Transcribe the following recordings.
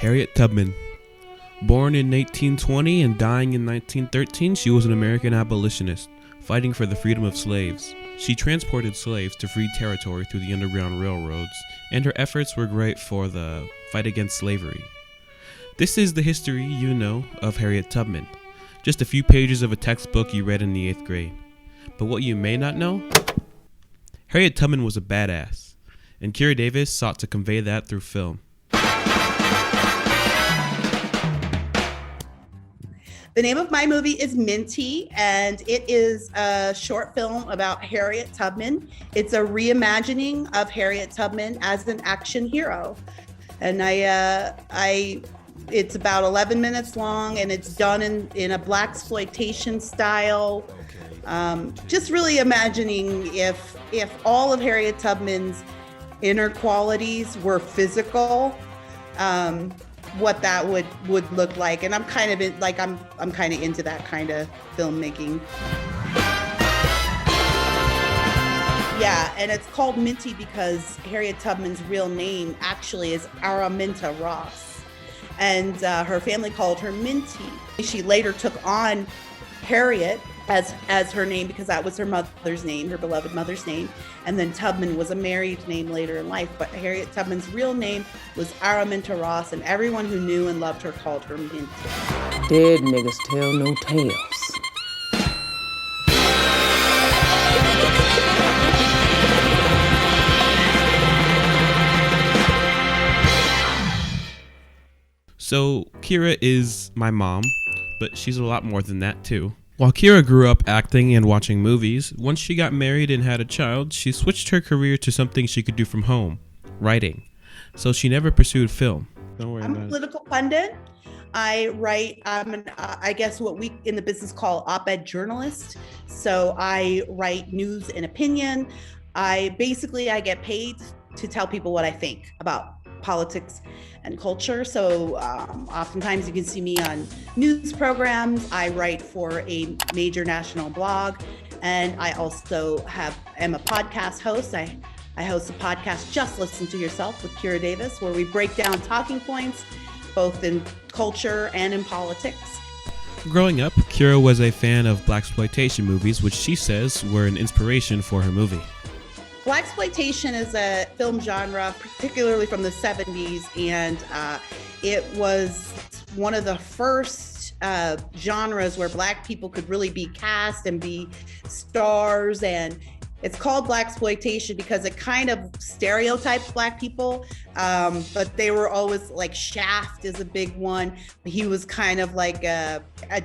Harriet Tubman. Born in 1820 and dying in 1913, she was an American abolitionist, fighting for the freedom of slaves. She transported slaves to free territory through the Underground Railroads, and her efforts were great for the fight against slavery. This is the history you know of Harriet Tubman, just a few pages of a textbook you read in the 8th grade. But what you may not know? Harriet Tubman was a badass, and Keira Davis sought to convey that through film. The name of my movie is Minty, and it is a short film about Harriet Tubman. It's a reimagining of Harriet Tubman as an action hero. And it's about 11 minutes long, and it's done in a blaxploitation style. Just really imagining if all of Harriet Tubman's inner qualities were physical, what that would look like. And I'm kind of into that kind of filmmaking. Yeah, and it's called Minty because Harriet Tubman's real name actually is Araminta Ross, and her family called her Minty. She later took on Harriet as her name because that was her mother's name, her beloved mother's name. And then Tubman was a married name later in life, but Harriet Tubman's real name was Araminta Ross, and everyone who knew and loved her called her Minty. Dead niggas tell no tales. So Keira is my mom, but she's a lot more than that too. While Keira grew up acting and watching movies, once she got married and had a child, she switched her career to something she could do from home, writing. So she never pursued film. Don't worry I'm about a political pundit. I write, I guess what we in the business call op-ed journalist. So I write news and opinion. I get paid to tell people what I think about politics and culture. So oftentimes you can see me on news programs. I write for a major national blog, and I also am a podcast host. I host a podcast, Just Listen to Yourself, with Keira Davis, where we break down talking points, both in culture and in politics. Growing up, Keira was a fan of blaxploitation movies, which she says were an inspiration for her movie. Blaxploitation is a film genre, particularly from the 70s, and it was one of the first genres where Black people could really be cast and be stars. And it's called blaxploitation because it kind of stereotypes Black people, but they were always like Shaft is a big one. He was kind of like a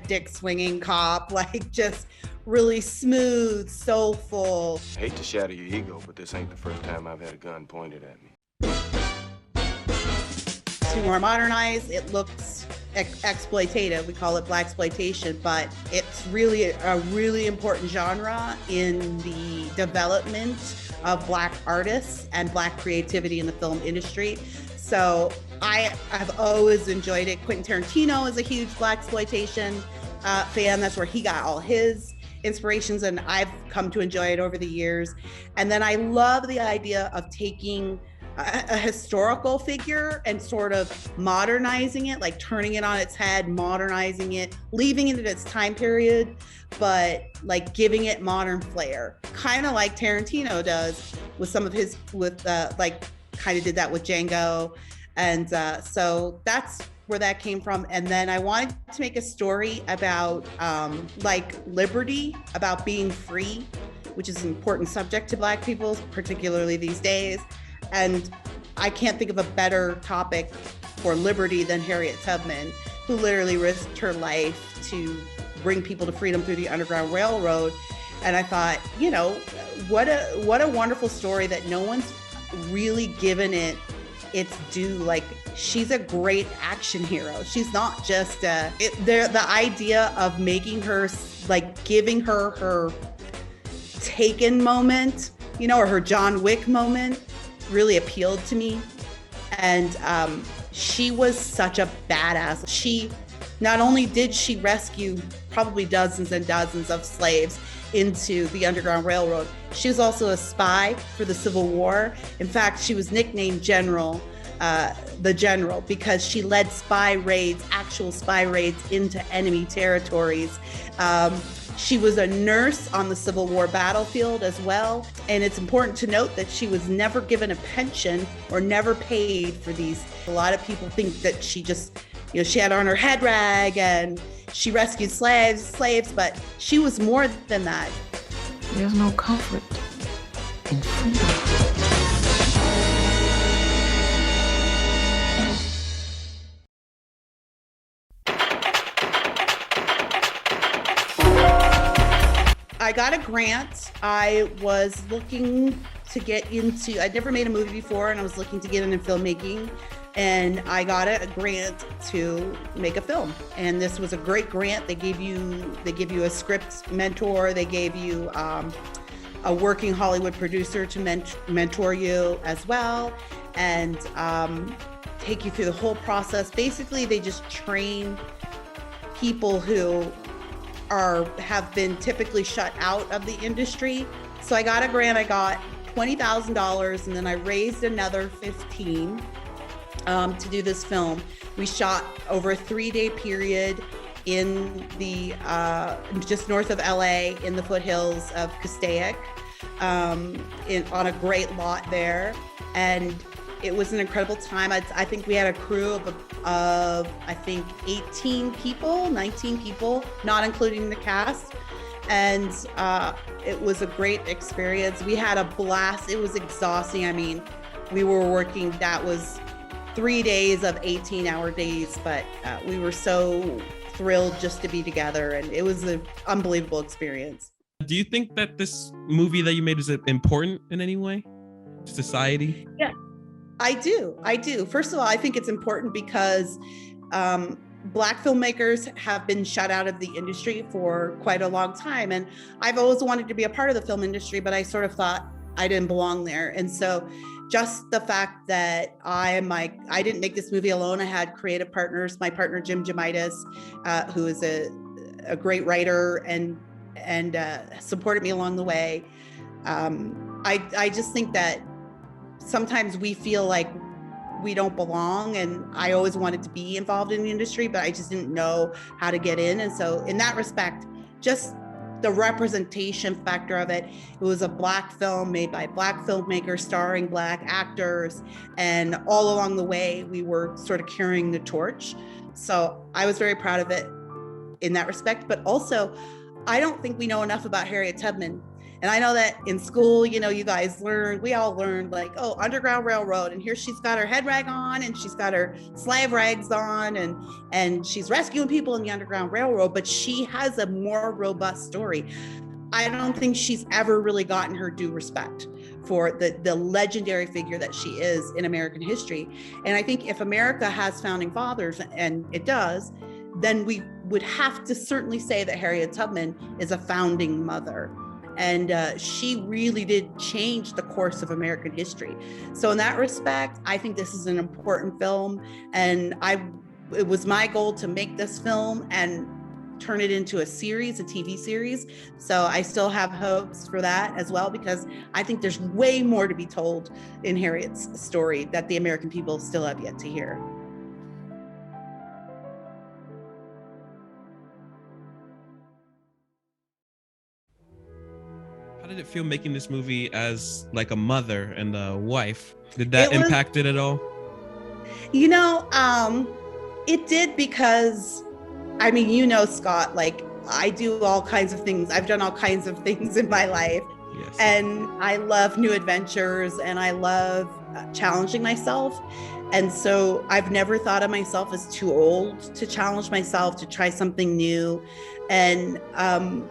dick swinging cop, like just really smooth, soulful. I hate to shatter your ego, but this ain't the first time I've had a gun pointed at me. To more modernized, it looks exploitative. We call it blaxploitation, but it's really a really important genre in the development of Black artists and Black creativity in the film industry. So I've always enjoyed it. Quentin Tarantino is a huge blaxploitation fan. That's where he got all his inspirations, and I've come to enjoy it over the years. And then I love the idea of taking a historical figure and sort of modernizing it, like turning it on its head, modernizing it, leaving it in its time period, but like giving it modern flair, kind of like Tarantino does with some of his, kind of did that with Django. And so that's where that came from. And then I wanted to make a story about liberty, about being free, which is an important subject to Black people, particularly these days. And I can't think of a better topic for liberty than Harriet Tubman, who literally risked her life to bring people to freedom through the Underground Railroad. And I thought, what a wonderful story that no one's really given it its due. Like, she's a great action hero. She's not just the idea of making her, like, giving her Taken moment, or her John Wick moment, really appealed to me. And she was such a badass. She not only did she rescue probably dozens and dozens of slaves into the Underground Railroad, she was also a spy for the Civil War. In fact, she was nicknamed General the general, because she led spy raids, actual spy raids into enemy territories. She was a nurse on the Civil War battlefield as well. And it's important to note that she was never given a pension or never paid for these. A lot of people think that she just, she had on her head rag and she rescued slaves, but she was more than that. There's no comfort in freedom. I got a grant. I was looking to get into, I'd never made a movie before, and I was looking to get into filmmaking, and I got a grant to make a film. And this was a great grant. They give you a script mentor. They gave you a working Hollywood producer to mentor you as well, and take you through the whole process. Basically, they just train people who have been typically shut out of the industry. So I got a grant. I got $20,000, and then I raised another $15,000 to do this film. We shot over a 3-day period in the just north of LA, in the foothills of Castaic, on a great lot there, and it was an incredible time. I think we had a crew of 18 people, 19 people, not including the cast. And it was a great experience. We had a blast. It was exhausting. I mean, we were working, that was 3 days of 18-hour days, but we were so thrilled just to be together. And it was an unbelievable experience. Do you think that this movie that you made is important in any way to society? Yeah. I do. First of all, I think it's important because Black filmmakers have been shut out of the industry for quite a long time. And I've always wanted to be a part of the film industry, but I sort of thought I didn't belong there. And so just the fact that I didn't make this movie alone. I had creative partners, my partner, Jim Jamitis, who is a great writer and supported me along the way. I just think that sometimes we feel like we don't belong, and I always wanted to be involved in the industry, but I just didn't know how to get in. And so in that respect, just the representation factor of it was a Black film made by Black filmmakers, starring Black actors, and all along the way we were sort of carrying the torch. So I was very proud of it in that respect. But also, I don't think we know enough about Harriet Tubman. And I know that in school, you guys we all learned like, oh, Underground Railroad, and here she's got her head rag on and she's got her slave rags on and she's rescuing people in the Underground Railroad, but she has a more robust story. I don't think she's ever really gotten her due respect for the legendary figure that she is in American history. And I think if America has founding fathers, and it does, then we would have to certainly say that Harriet Tubman is a founding mother. And she really did change the course of American history. So in that respect, I think this is an important film. And it was my goal to make this film and turn it into a series, a TV series. So I still have hopes for that as well, because I think there's way more to be told in Harriet's story that the American people still have yet to hear. How did it feel making this movie as like a mother and a wife? Did that impact it at all? It did, because Scott, like I do all kinds of things. I've done all kinds of things in my life. Yes. And I love new adventures, and I love challenging myself. And so I've never thought of myself as too old to challenge myself, to try something new. And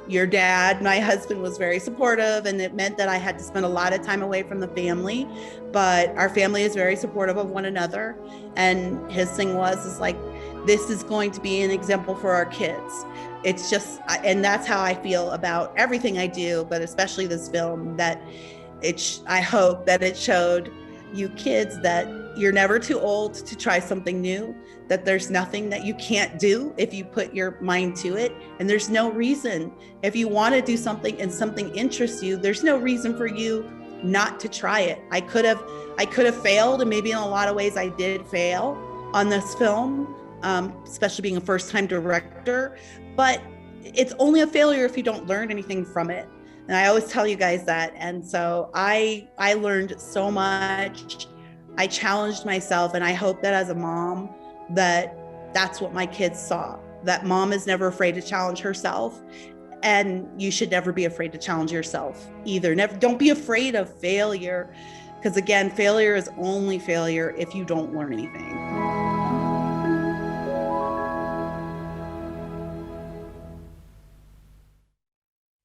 your dad, my husband, was very supportive, and it meant that I had to spend a lot of time away from the family, but our family is very supportive of one another. And his thing is like, this is going to be an example for our kids. It's just, and that's how I feel about everything I do, but especially this film, that I hope that it showed you kids that you're never too old to try something new, that there's nothing that you can't do if you put your mind to it. And there's no reason, if you want to do something and something interests you, there's no reason for you not to try it. I could have failed, and maybe in a lot of ways I did fail on this film, especially being a first-time director, but it's only a failure if you don't learn anything from it. And I always tell you guys that. And so I learned so much. I challenged myself, and I hope that as a mom, that's what my kids saw, that mom is never afraid to challenge herself. And you should never be afraid to challenge yourself either. Don't be afraid of failure, because again, failure is only failure if you don't learn anything.